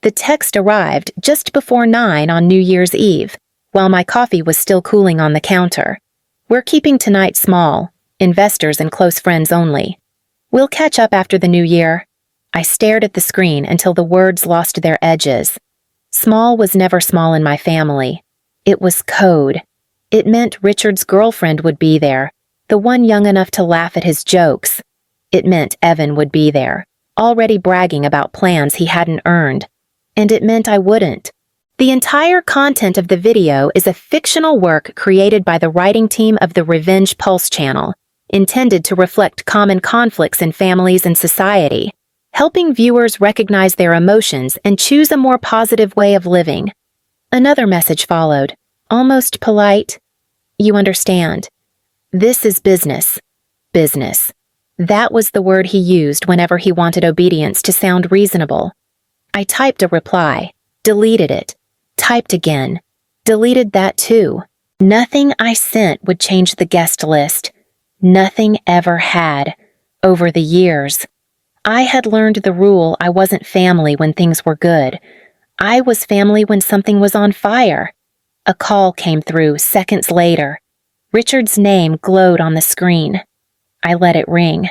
The text arrived just before 9 on New Year's Eve, while my coffee was still cooling on the counter. We're keeping tonight small, investors and close friends only. We'll catch up after the new year. I stared at the screen until the words lost their edges. Small was never small in my family. It was code. It meant Richard's girlfriend would be there, the one young enough to laugh at his jokes. It meant Evan would be there, already bragging about plans he hadn't earned. And it meant I wouldn't. The entire content of the video is a fictional work created by the writing team of the Revenge Pulse channel, intended to reflect common conflicts in families and society, helping viewers recognize their emotions and choose a more positive way of living. Another message followed, almost polite. You understand. This is business. Business. That was the word he used whenever he wanted obedience to sound reasonable. I typed a reply, deleted it, typed again, deleted that too. Nothing I sent would change the guest list. Nothing ever had. Over the years, I had learned the rule I wasn't family when things were good. I was family when something was on fire. A call came through seconds later. Richard's name glowed on the screen. I let it ring.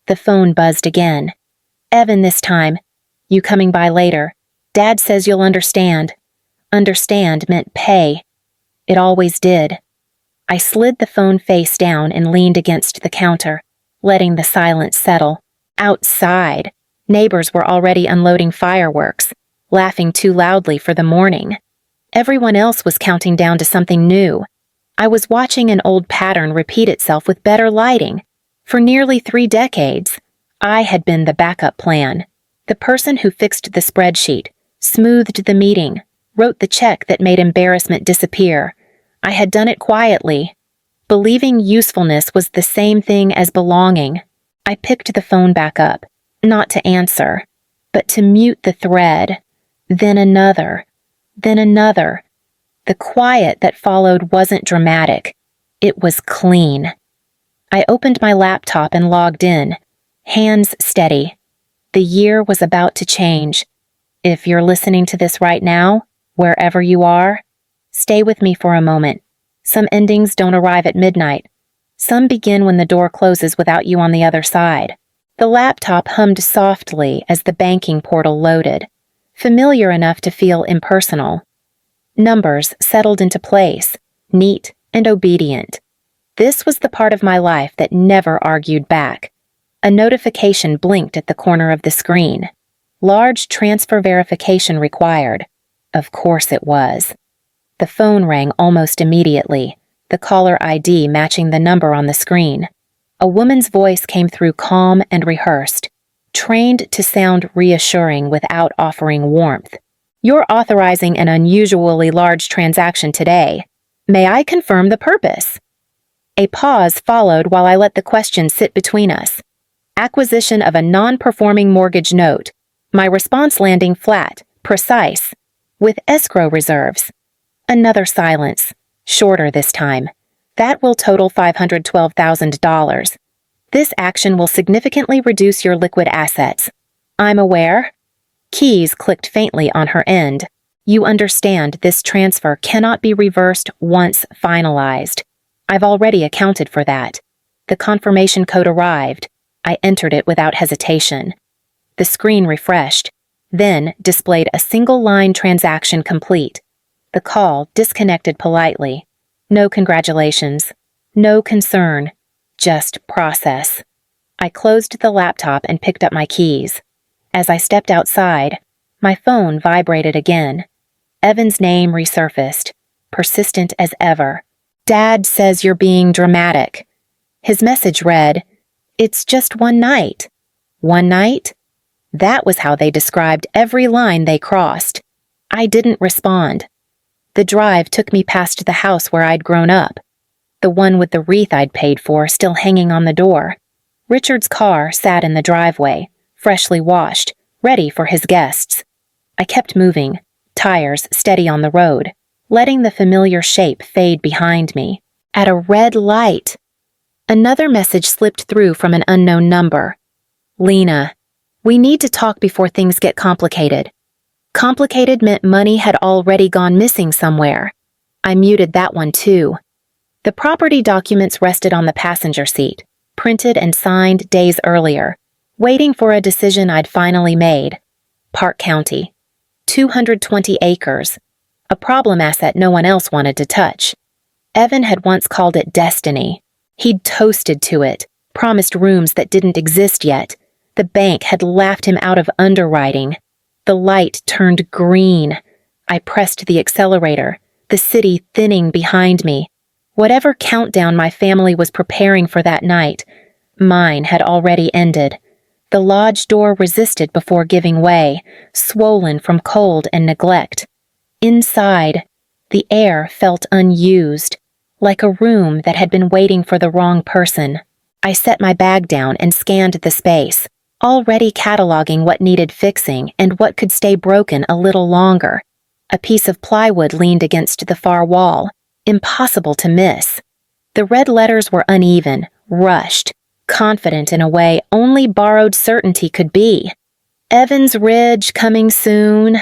The phone buzzed again. Evan this time. You coming by later. Dad says you'll understand. Understand meant pay. It always did. I slid the phone face down and leaned against the counter, letting the silence settle. Outside, neighbors were already unloading fireworks, laughing too loudly for the morning. Everyone else was counting down to something new. I was watching an old pattern repeat itself with better lighting. For nearly 3 decades, I had been the backup plan. The person who fixed the spreadsheet, smoothed the meeting, wrote the check that made embarrassment disappear. I had done it quietly. Believing usefulness was the same thing as belonging. I picked the phone back up, not to answer, but to mute the thread. Then another. Then another. The quiet that followed wasn't dramatic. It was clean. I opened my laptop and logged in, hands steady. The year was about to change. If you're listening to this right now, wherever you are, stay with me for a moment. Some endings don't arrive at midnight. Some begin when the door closes without you on the other side. The laptop hummed softly as the banking portal loaded, familiar enough to feel impersonal. Numbers settled into place, neat and obedient. This was the part of my life that never argued back. A notification blinked at the corner of the screen. Large transfer verification required. Of course it was. The phone rang almost immediately, the caller ID matching the number on the screen. A woman's voice came through calm and rehearsed, trained to sound reassuring without offering warmth. You're authorizing an unusually large transaction today. May I confirm the purpose? A pause followed while I let the question sit between us. Acquisition of a non-performing mortgage note. My response landing flat, precise, with escrow reserves. Another silence, shorter this time. That will total $512,000. This action will significantly reduce your liquid assets. I'm aware. Keys clicked faintly on her end. You understand this transfer cannot be reversed once finalized. I've already accounted for that. The confirmation code arrived. I entered it without hesitation. The screen refreshed, then displayed a single-line transaction complete. The call disconnected politely. No congratulations. No concern. Just process. I closed the laptop and picked up my keys. As I stepped outside, my phone vibrated again. Evan's name resurfaced, persistent as ever. Dad says you're being dramatic. His message read, "It's just one night." One night? That was how they described every line they crossed. I didn't respond. The drive took me past the house where I'd grown up, the one with the wreath I'd paid for still hanging on the door. Richard's car sat in the driveway, freshly washed, ready for his guests. I kept moving, tires steady on the road, letting the familiar shape fade behind me. At a red light. Another message slipped through from an unknown number. Lena, we need to talk before things get complicated. Complicated meant money had already gone missing somewhere. I muted that one too. The property documents rested on the passenger seat, printed and signed days earlier, waiting for a decision I'd finally made. Park County. 220 acres. A problem asset no one else wanted to touch. Evan had once called it destiny. He'd toasted to it, promised rooms that didn't exist yet. The bank had laughed him out of underwriting. The light turned green. I pressed the accelerator, the city thinning behind me. Whatever countdown my family was preparing for that night, mine had already ended. The lodge door resisted before giving way, swollen from cold and neglect. Inside, the air felt unused, like a room that had been waiting for the wrong person. I set my bag down and scanned the space, already cataloging what needed fixing and what could stay broken a little longer. A piece of plywood leaned against the far wall, impossible to miss. The red letters were uneven, rushed, confident in a way only borrowed certainty could be. Evans Ridge coming soon.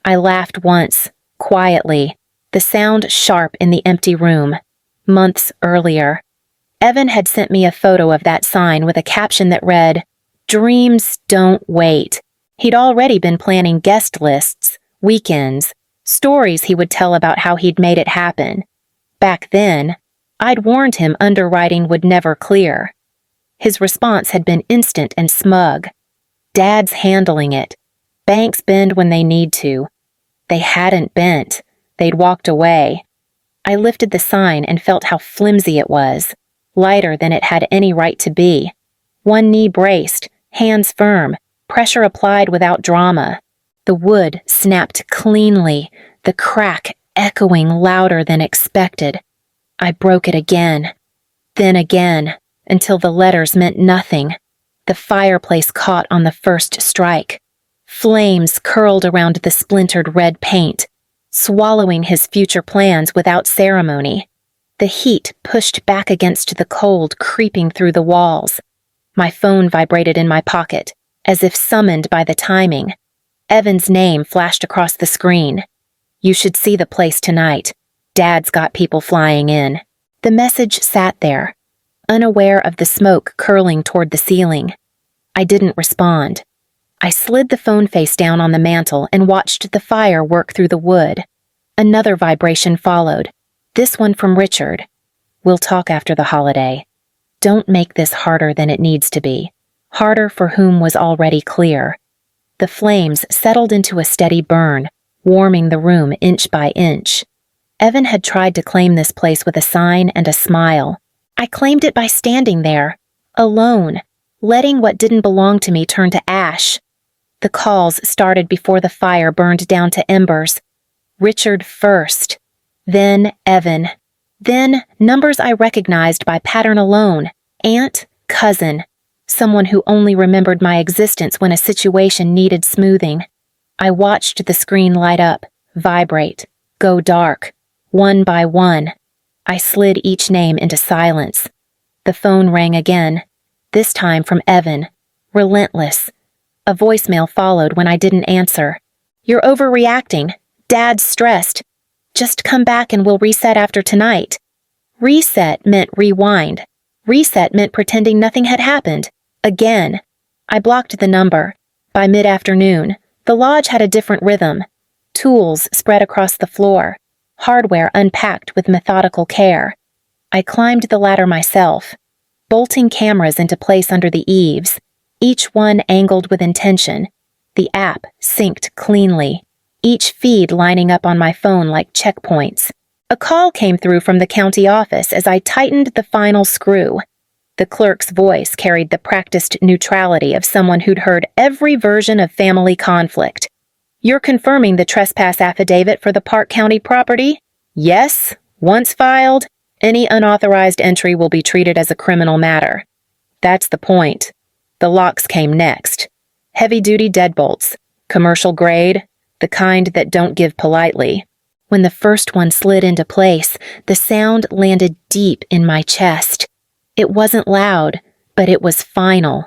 I laughed once, quietly, the sound sharp in the empty room. Months earlier, Evan had sent me a photo of that sign with a caption that read, "Dreams don't wait." He'd already been planning guest lists, weekends, stories he would tell about how he'd made it happen. Back then, I'd warned him underwriting would never clear. His response had been instant and smug. Dad's handling it. Banks bend when they need to. They hadn't bent. They'd walked away. I lifted the sign and felt how flimsy it was, lighter than it had any right to be. One knee braced, hands firm, pressure applied without drama. The wood snapped cleanly, the crack echoing louder than expected. I broke it again, then again, until the letters meant nothing. The fireplace caught on the first strike. Flames curled around the splintered red paint, swallowing his future plans without ceremony. The heat pushed back against the cold creeping through the walls. My phone vibrated in my pocket, as if summoned by the timing. Evan's name flashed across the screen. "You should see the place tonight. Dad's got people flying in." The message sat there, unaware of the smoke curling toward the ceiling. I didn't respond. I slid the phone face down on the mantel and watched the fire work through the wood. Another vibration followed, this one from Richard. "We'll talk after the holiday. Don't make this harder than it needs to be. Harder for whom was already clear." The flames settled into a steady burn, warming the room inch by inch. Evan had tried to claim this place with a sign and a smile. I claimed it by standing there, alone, letting what didn't belong to me turn to ash. The calls started before the fire burned down to embers. Richard first, then Evan, then numbers I recognized by pattern alone, aunt, cousin, someone who only remembered my existence when a situation needed smoothing. I watched the screen light up, vibrate, go dark, one by one. I slid each name into silence. The phone rang again, this time from Evan, relentless. A voicemail followed when I didn't answer. "You're overreacting. Dad's stressed. Just come back and we'll reset after tonight." Reset meant rewind. Reset meant pretending nothing had happened. Again. I blocked the number. By mid-afternoon, the lodge had a different rhythm. Tools spread across the floor. Hardware unpacked with methodical care. I climbed the ladder myself, bolting cameras into place under the eaves, each one angled with intention. The app synced cleanly, each feed lining up on my phone like checkpoints. A call came through from the county office as I tightened the final screw. The clerk's voice carried the practiced neutrality of someone who'd heard every version of family conflict. "You're confirming the trespass affidavit for the Park County property?" "Yes. Once filed, any unauthorized entry will be treated as a criminal matter." "That's the point." The locks came next. Heavy-duty deadbolts, commercial grade, the kind that don't give politely. When the first one slid into place, the sound landed deep in my chest. It wasn't loud, but it was final.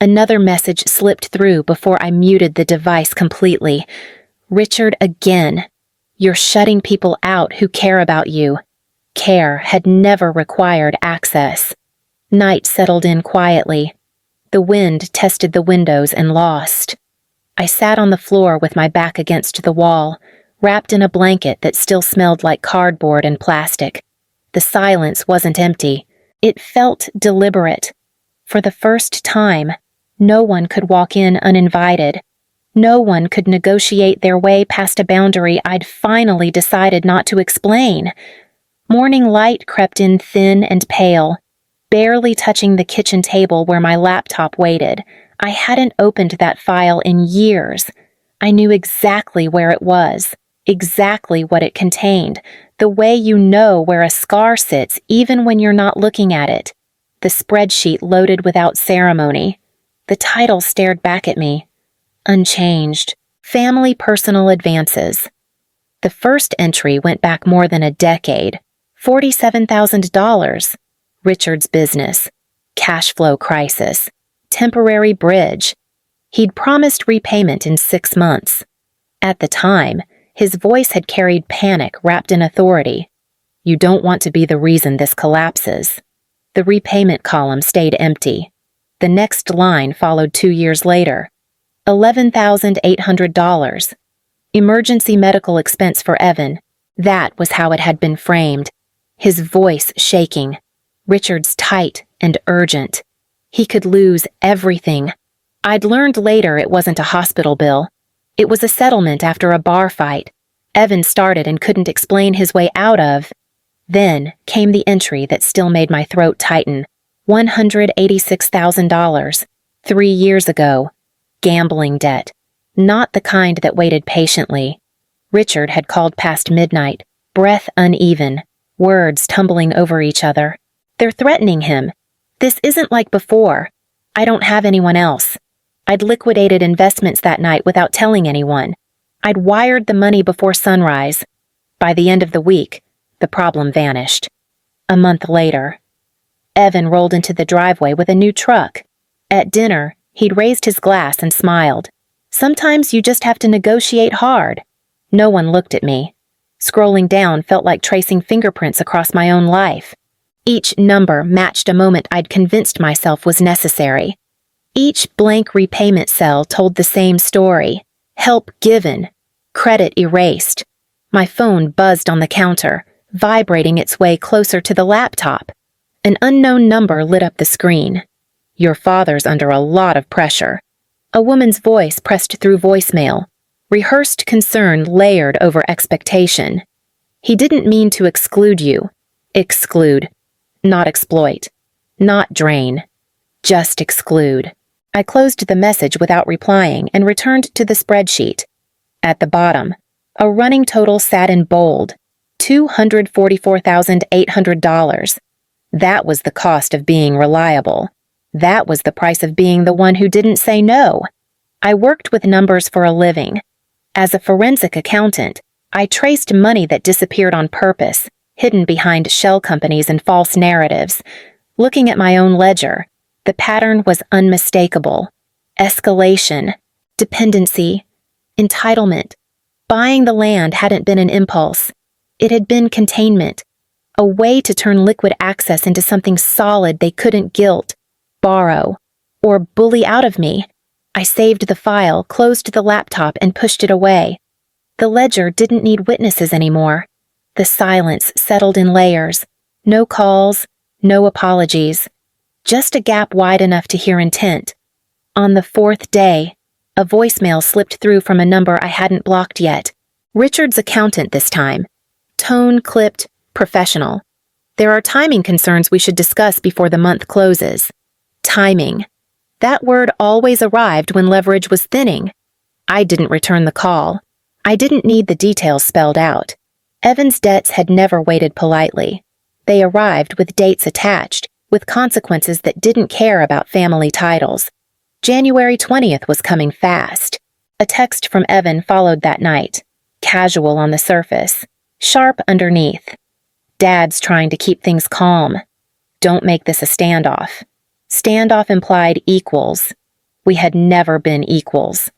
Another message slipped through before I muted the device completely. Richard again. You're shutting people out who care about you. Care had never required access. Night settled in quietly. The wind tested the windows and lost. I sat on the floor with my back against the wall, wrapped in a blanket that still smelled like cardboard and plastic. The silence wasn't empty. It felt deliberate. For the first time, no one could walk in uninvited. No one could negotiate their way past a boundary I'd finally decided not to explain. Morning light crept in thin and pale, barely touching the kitchen table where my laptop waited. I hadn't opened that file in years. I knew exactly where it was, exactly what it contained, the way you know where a scar sits even when you're not looking at it. The spreadsheet loaded without ceremony. The title stared back at me. Unchanged. Family Personal Advances. The first entry went back more than a decade. $47,000. Richard's business. Cash flow crisis. Temporary bridge. He'd promised repayment in 6 months. At the time, his voice had carried panic wrapped in authority. You don't want to be the reason this collapses. The repayment column stayed empty. The next line followed 2 years later. $11,800. Emergency medical expense for Evan. That was how it had been framed. His voice shaking. Richard's tight and urgent. He could lose everything. I'd learned later it wasn't a hospital bill. It was a settlement after a bar fight. Evan started and couldn't explain his way out of. Then came the entry that still made my throat tighten. $186,000. 3 years ago. Gambling debt. Not the kind that waited patiently. Richard had called past midnight, breath uneven, words tumbling over each other. They're threatening him. This isn't like before. I don't have anyone else. I'd liquidated investments that night without telling anyone. I'd wired the money before sunrise. By the end of the week, the problem vanished. A month later, Evan rolled into the driveway with a new truck. At dinner, he'd raised his glass and smiled. Sometimes you just have to negotiate hard. No one looked at me. Scrolling down felt like tracing fingerprints across my own life. Each number matched a moment I'd convinced myself was necessary. Each blank repayment cell told the same story. Help given. Credit erased. My phone buzzed on the counter, vibrating its way closer to the laptop. An unknown number lit up the screen. Your father's under a lot of pressure. A woman's voice pressed through voicemail. Rehearsed concern layered over expectation. He didn't mean to exclude you. Exclude. Not exploit. Not drain. Just exclude. I closed the message without replying and returned to the spreadsheet. At the bottom, a running total sat in bold. $244,800. That was the cost of being reliable. That was the price of being the one who didn't say no. I worked with numbers for a living. As a forensic accountant, I traced money that disappeared on purpose, hidden behind shell companies and false narratives. Looking at my own ledger, the pattern was unmistakable. Escalation, dependency, entitlement. Buying the land hadn't been an impulse. It had been containment, a way to turn liquid access into something solid they couldn't guilt, borrow, or bully out of me. I saved the file, closed the laptop, and pushed it away. The ledger didn't need witnesses anymore. The silence settled in layers. No calls, no apologies. Just a gap wide enough to hear intent. On the 4th day, a voicemail slipped through from a number I hadn't blocked yet. Richard's accountant this time. Tone clipped, professional. There are timing concerns we should discuss before the month closes. Timing. That word always arrived when leverage was thinning. I didn't return the call. I didn't need the details spelled out. Evan's debts had never waited politely. They arrived with dates attached, with consequences that didn't care about family titles. January 20th was coming fast. A text from Evan followed that night. Casual on the surface, sharp underneath. Dad's trying to keep things calm. Don't make this a standoff. Standoff implied equals. We had never been equals.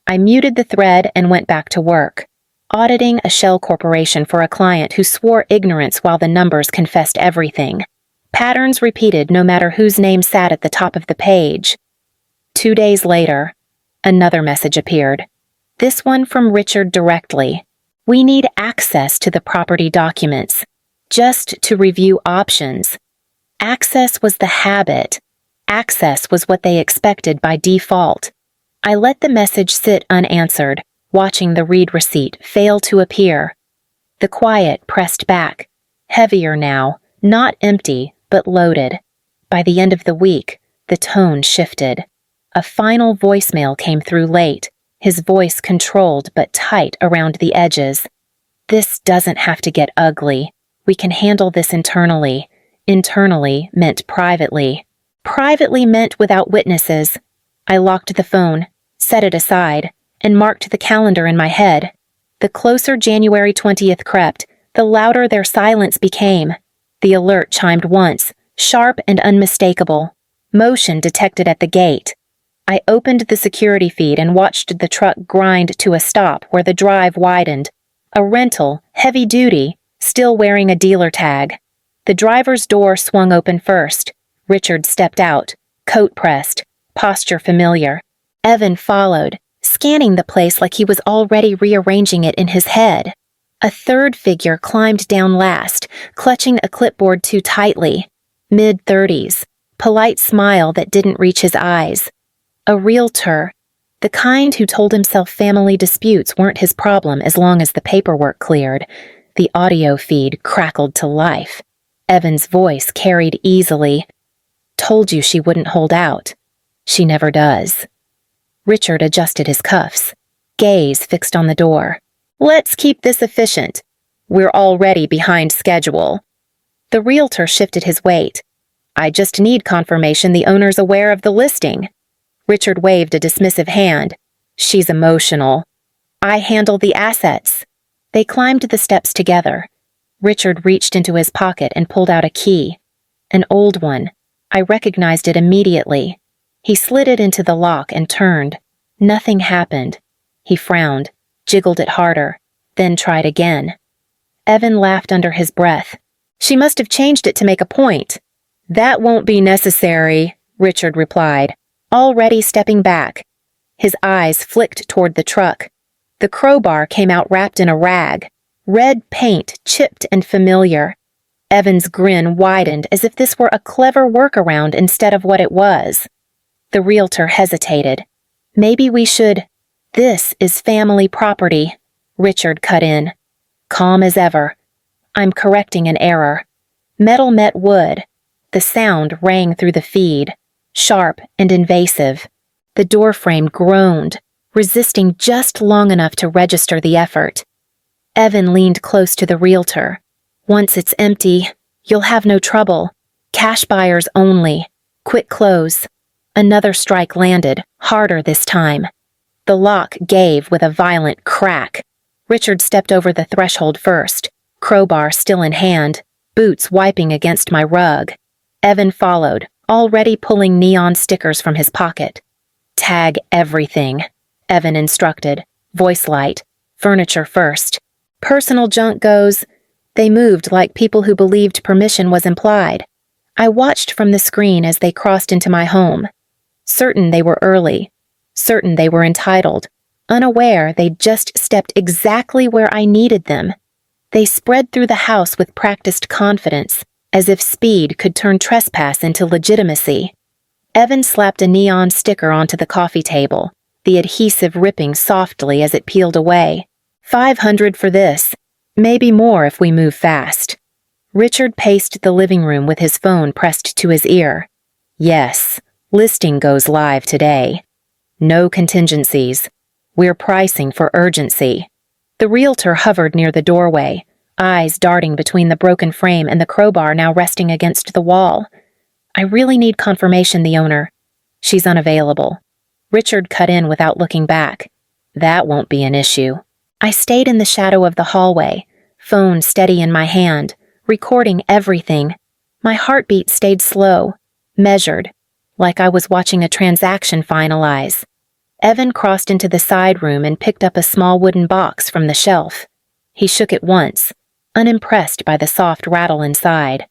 I muted the thread and went back to work, auditing a shell corporation for a client who swore ignorance while the numbers confessed everything. Patterns repeated no matter whose name sat at the top of the page. 2 days later, another message appeared. This one from Richard directly. We need access to the property documents, just to review options. Access was the habit. Access was what they expected by default. I let the message sit unanswered, watching the read receipt fail to appear. The quiet pressed back, heavier now, not empty, but loaded. By the end of the week, the tone shifted. A final voicemail came through late, his voice controlled but tight around the edges. This doesn't have to get ugly. We can handle this internally. Internally meant privately. Privately meant without witnesses. I locked the phone, set it aside, and marked the calendar in my head. The closer January 20th crept, the louder their silence became. The alert chimed once, sharp and unmistakable. Motion detected at the gate. I opened the security feed and watched the truck grind to a stop where the drive widened. A rental, heavy duty, still wearing a dealer tag. The driver's door swung open first. Richard stepped out, coat pressed, posture familiar. Evan followed, scanning the place like he was already rearranging it in his head. A third figure climbed down last, clutching a clipboard too tightly. Mid-30s, polite smile that didn't reach his eyes. A realtor, the kind who told himself family disputes weren't his problem as long as the paperwork cleared. The audio feed crackled to life. Evan's voice carried easily. Told you she wouldn't hold out. She never does. Richard adjusted his cuffs, gaze fixed on the door. Let's keep this efficient. We're already behind schedule. The realtor shifted his weight. I just need confirmation the owner's aware of the listing. Richard waved a dismissive hand. She's emotional. I handle the assets. They climbed the steps together. Richard reached into his pocket and pulled out a key. An old one. I recognized it immediately. He slid it into the lock and turned. Nothing happened. He frowned, jiggled it harder, then tried again. Evan laughed under his breath. She must have changed it to make a point. That won't be necessary, Richard replied, already stepping back. His eyes flicked toward the truck. The crowbar came out wrapped in a rag. Red paint, chipped and familiar. Evan's grin widened as if this were a clever workaround instead of what it was. The realtor hesitated. Maybe we should... This is family property, Richard cut in. Calm as ever. I'm correcting an error. Metal met wood. The sound rang through the feed, sharp and invasive. The doorframe groaned, resisting just long enough to register the effort. Evan leaned close to the realtor. Once it's empty, you'll have no trouble. Cash buyers only. Quick close. Another strike landed, harder this time. The lock gave with a violent crack. Richard stepped over the threshold first, crowbar still in hand, boots wiping against my rug. Evan followed, already pulling neon stickers from his pocket. Tag everything, Evan instructed, voice light, furniture first. Personal junk goes. They moved like people who believed permission was implied. I watched from the screen as they crossed into my home. Certain they were early. Certain they were entitled. Unaware they'd just stepped exactly where I needed them. They spread through the house with practiced confidence, as if speed could turn trespass into legitimacy. Evan slapped a neon sticker onto the coffee table, the adhesive ripping softly as it peeled away. 500 for this. Maybe more if we move fast. Richard paced the living room with his phone pressed to his ear. Yes, listing goes live today. No contingencies. We're pricing for urgency. The realtor hovered near the doorway, eyes darting between the broken frame and the crowbar now resting against the wall. I really need confirmation, the owner. She's unavailable. Richard cut in without looking back. That won't be an issue. I stayed in the shadow of the hallway, phone steady in my hand, recording everything. My heartbeat stayed slow, measured, like I was watching a transaction finalize. Evan crossed into the side room and picked up a small wooden box from the shelf. He shook it once, unimpressed by the soft rattle inside.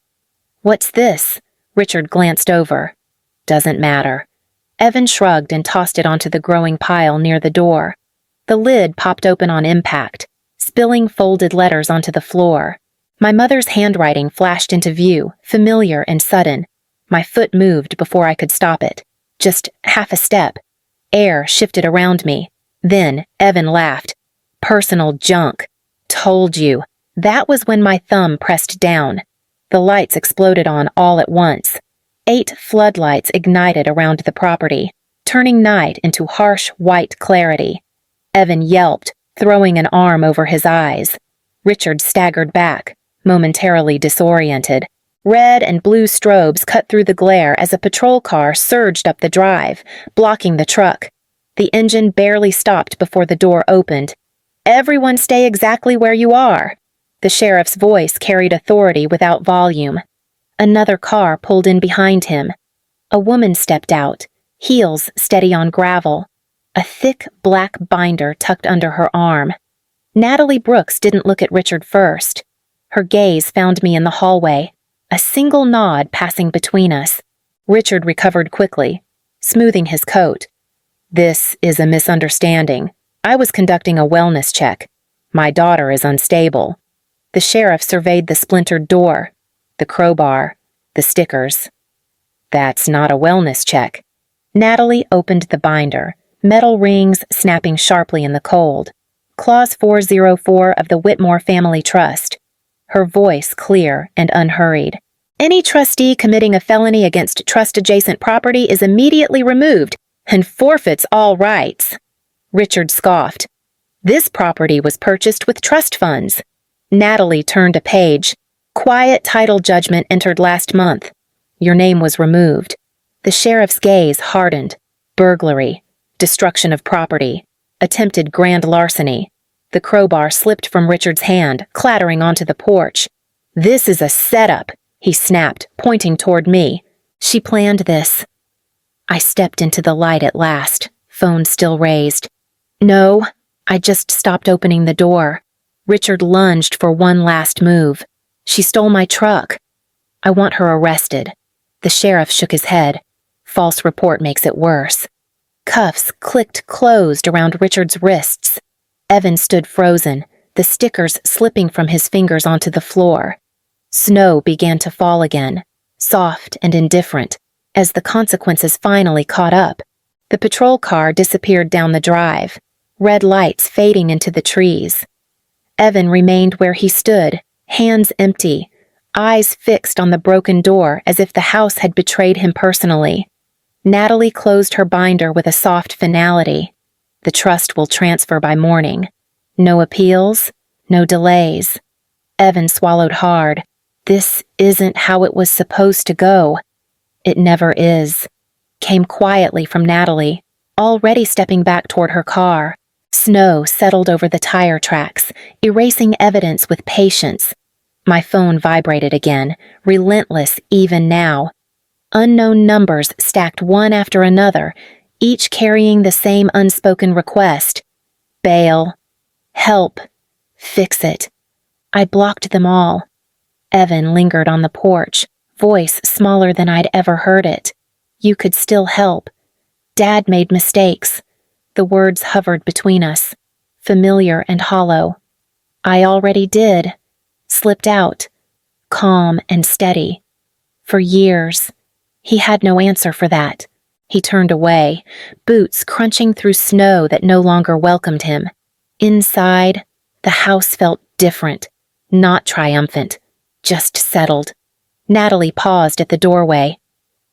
"What's this?" Richard glanced over. "Doesn't matter." Evan shrugged and tossed it onto the growing pile near the door. The lid popped open on impact, spilling folded letters onto the floor. My mother's handwriting flashed into view, familiar and sudden. My foot moved before I could stop it. Just half a step. Air shifted around me. Then Evan laughed. "Personal junk. Told you." That was when my thumb pressed down. The lights exploded on all at once. 8 floodlights ignited around the property, turning night into harsh white clarity. Evan yelped, throwing an arm over his eyes. Richard staggered back, momentarily disoriented. Red and blue strobes cut through the glare as a patrol car surged up the drive, blocking the truck. The engine barely stopped before the door opened. "Everyone stay exactly where you are." The sheriff's voice carried authority without volume. Another car pulled in behind him. A woman stepped out, heels steady on gravel, a thick black binder tucked under her arm. Natalie Brooks didn't look at Richard first. Her gaze found me in the hallway, a single nod passing between us. Richard recovered quickly, smoothing his coat. "This is a misunderstanding. I was conducting a wellness check. My daughter is unstable." The sheriff surveyed the splintered door, the crowbar, the stickers. "That's not a wellness check." Natalie opened the binder, metal rings snapping sharply in the cold. "Clause 404 of the Whitmore Family Trust." Her voice clear and unhurried. "Any trustee committing a felony against trust-adjacent property is immediately removed and forfeits all rights." Richard scoffed. "This property was purchased with trust funds." Natalie turned a page. "Quiet title judgment entered last month. Your name was removed." The sheriff's gaze hardened. Burglary, destruction of property, attempted grand larceny. The crowbar slipped from Richard's hand, clattering onto the porch. "This is a setup," he snapped, pointing toward me. "She planned this." I stepped into the light at last, phone still raised. "No," I just stopped opening the door. Richard lunged for one last move. "She stole my truck. I want her arrested." The sheriff shook his head. "False report makes it worse." Cuffs clicked closed around Richard's wrists. Evan stood frozen, the stickers slipping from his fingers onto the floor. Snow began to fall again, soft and indifferent, as the consequences finally caught up. The patrol car disappeared down the drive, red lights fading into the trees. Evan remained where he stood, hands empty, eyes fixed on the broken door as if the house had betrayed him personally. Natalie closed her binder with a soft finality. "The trust will transfer by morning. No appeals, no delays." Evan swallowed hard. This isn't how it was supposed to go. "It never is," came quietly from Natalie, already stepping back toward her car. Snow settled over the tire tracks, erasing evidence with patience. My phone vibrated again, relentless even now. Unknown numbers stacked one after another, each carrying the same unspoken request. Bail. Help. Fix it. I blocked them all. Evan lingered on the porch, voice smaller than I'd ever heard it. "You could still help. Dad made mistakes." The words hovered between us, familiar and hollow. "I already did." Slipped out, calm and steady. For years. He had no answer for that. He turned away, boots crunching through snow that no longer welcomed him. Inside, the house felt different, not triumphant, just settled. Natalie paused at the doorway.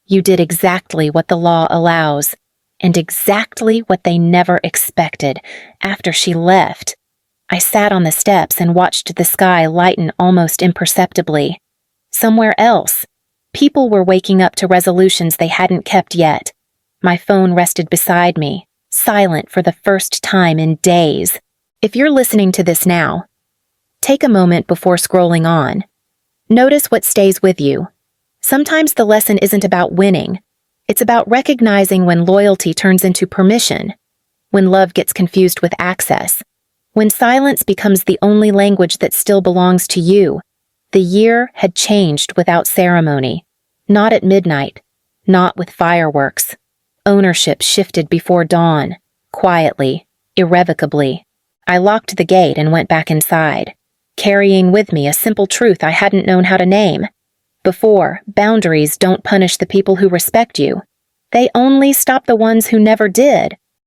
"You did exactly what the law allows, and exactly what they never expected after she left." I sat on the steps and watched the sky lighten almost imperceptibly. Somewhere else, people were waking up to resolutions they hadn't kept yet. My phone rested beside me, silent for the first time in days. If you're listening to this now, take a moment before scrolling on. Notice what stays with you. Sometimes the lesson isn't about winning. It's about recognizing when loyalty turns into permission, when love gets confused with access, when silence becomes the only language that still belongs to you. The year had changed without ceremony. Not at midnight, not with fireworks. Ownership shifted before dawn, quietly, irrevocably. I locked the gate and went back inside, carrying with me a simple truth I hadn't known how to name. Before, boundaries don't punish the people who respect you. They only stop the ones who never did.